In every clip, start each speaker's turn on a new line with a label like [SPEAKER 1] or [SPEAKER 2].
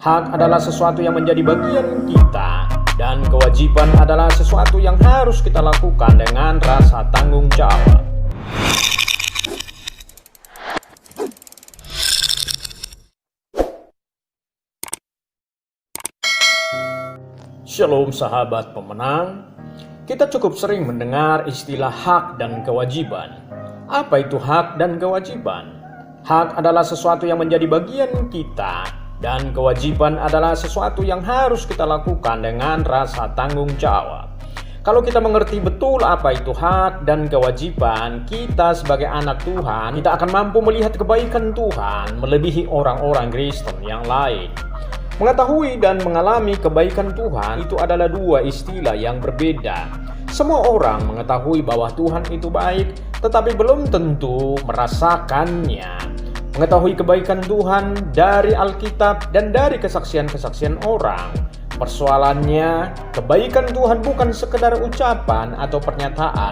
[SPEAKER 1] Hak adalah sesuatu yang menjadi bagian kita, dan kewajiban adalah sesuatu yang harus kita lakukan dengan rasa tanggung jawab. Shalom sahabat pemenang. Kita cukup sering mendengar istilah hak dan kewajiban. Apa itu hak dan kewajiban? Hak adalah sesuatu yang menjadi bagian kita, dan kewajiban adalah sesuatu yang harus kita lakukan dengan rasa tanggung jawab. Kalau kita mengerti betul apa itu hak dan kewajiban, kita sebagai anak Tuhan, kita akan mampu melihat kebaikan Tuhan melebihi orang-orang Kristen yang lain. Mengetahui dan mengalami kebaikan Tuhan itu adalah dua istilah yang berbeda. Semua orang mengetahui bahwa Tuhan itu baik, tetapi belum tentu merasakannya. Mengetahui kebaikan Tuhan dari Alkitab dan dari kesaksian-kesaksian orang. Persoalannya, kebaikan Tuhan bukan sekedar ucapan atau pernyataan,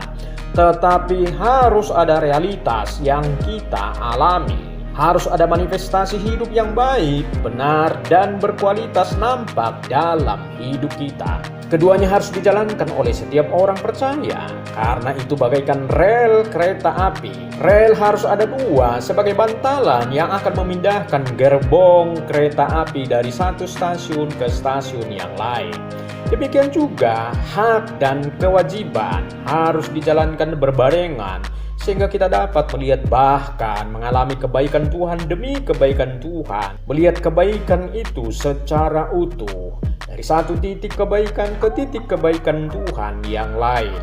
[SPEAKER 1] tetapi harus ada realitas yang kita alami. Harus ada manifestasi hidup yang baik, benar, dan berkualitas nampak dalam hidup kita. Keduanya harus dijalankan oleh setiap orang percaya, karena itu bagaikan rel kereta api. Rel harus ada dua sebagai bantalan yang akan memindahkan gerbong kereta api dari satu stasiun ke stasiun yang lain. Demikian juga hak dan kewajiban harus dijalankan berbarengan, sehingga kita dapat melihat bahkan mengalami kebaikan Tuhan demi kebaikan Tuhan. Melihat kebaikan itu secara utuh. Dari satu titik kebaikan ke titik kebaikan Tuhan yang lain.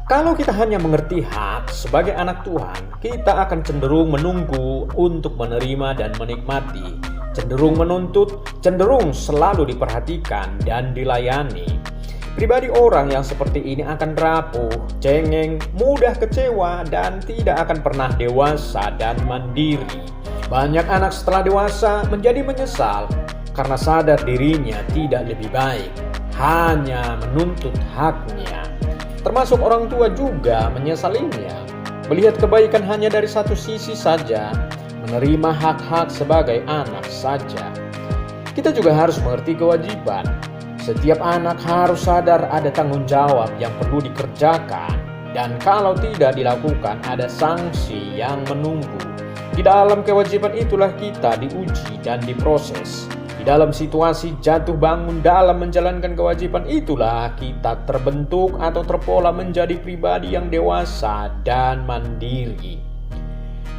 [SPEAKER 1] Kalau kita hanya mengerti hak sebagai anak Tuhan, kita akan cenderung menunggu untuk menerima dan menikmati. Cenderung menuntut, cenderung selalu diperhatikan dan dilayani. Pribadi orang yang seperti ini akan rapuh, cengeng, mudah kecewa, dan tidak akan pernah dewasa dan mandiri. Banyak anak setelah dewasa menjadi menyesal karena sadar dirinya tidak lebih baik, hanya menuntut haknya. Termasuk orang tua juga menyesalinya, melihat kebaikan hanya dari satu sisi saja, menerima hak-hak sebagai anak saja. Kita juga harus mengerti kewajiban. Setiap anak harus sadar ada tanggung jawab yang perlu dikerjakan, dan kalau tidak dilakukan ada sanksi yang menunggu. Di dalam kewajiban itulah kita diuji dan diproses. Di dalam situasi jatuh bangun dalam menjalankan kewajiban itulah kita terbentuk atau terpola menjadi pribadi yang dewasa dan mandiri.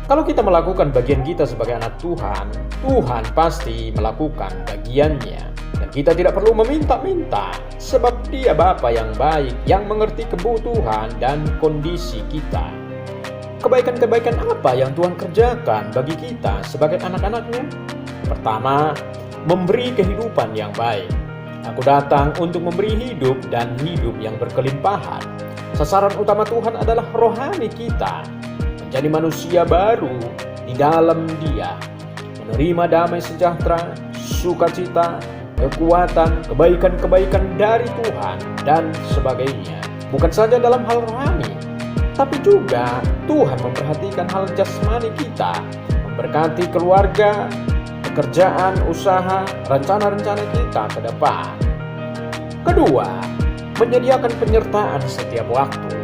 [SPEAKER 1] Kalau kita melakukan bagian kita sebagai anak Tuhan, Tuhan pasti melakukan bagiannya. Dan kita tidak perlu meminta-minta, sebab Dia Bapa yang baik, yang mengerti kebutuhan dan kondisi kita. Kebaikan-kebaikan apa yang Tuhan kerjakan bagi kita sebagai anak-anaknya? Pertama, memberi kehidupan yang baik. Aku datang untuk memberi hidup dan hidup yang berkelimpahan. Sasaran utama Tuhan adalah rohani kita, menjadi manusia baru di dalam Dia, menerima damai sejahtera, sukacita, kekuatan, kebaikan-kebaikan dari Tuhan, dan sebagainya. Bukan saja dalam hal rohani, tapi juga Tuhan memperhatikan hal jasmani kita, memberkati keluarga, pekerjaan, usaha, rencana-rencana kita ke depan. Kedua, menyediakan penyertaan setiap waktu.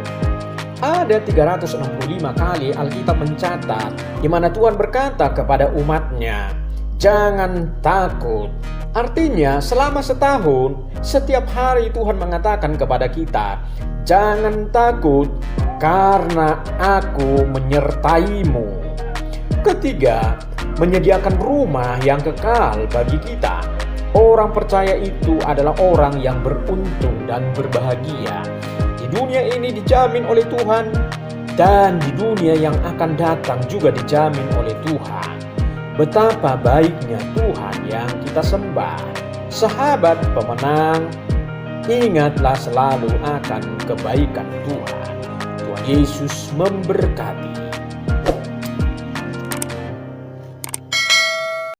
[SPEAKER 1] Ada 365 kali Alkitab mencatat di mana Tuhan berkata kepada umatnya, "Jangan takut." Artinya selama setahun, setiap hari Tuhan mengatakan kepada kita, "Jangan takut karena Aku menyertaimu." Ketiga, menyediakan rumah yang kekal bagi kita. Orang percaya itu adalah orang yang beruntung dan berbahagia. Di dunia ini dijamin oleh Tuhan, dan di dunia yang akan datang juga dijamin oleh Tuhan. Betapa baiknya Tuhan yang kita sembah. Sahabat pemenang, ingatlah selalu akan kebaikan Tuhan. Tuhan Yesus memberkati.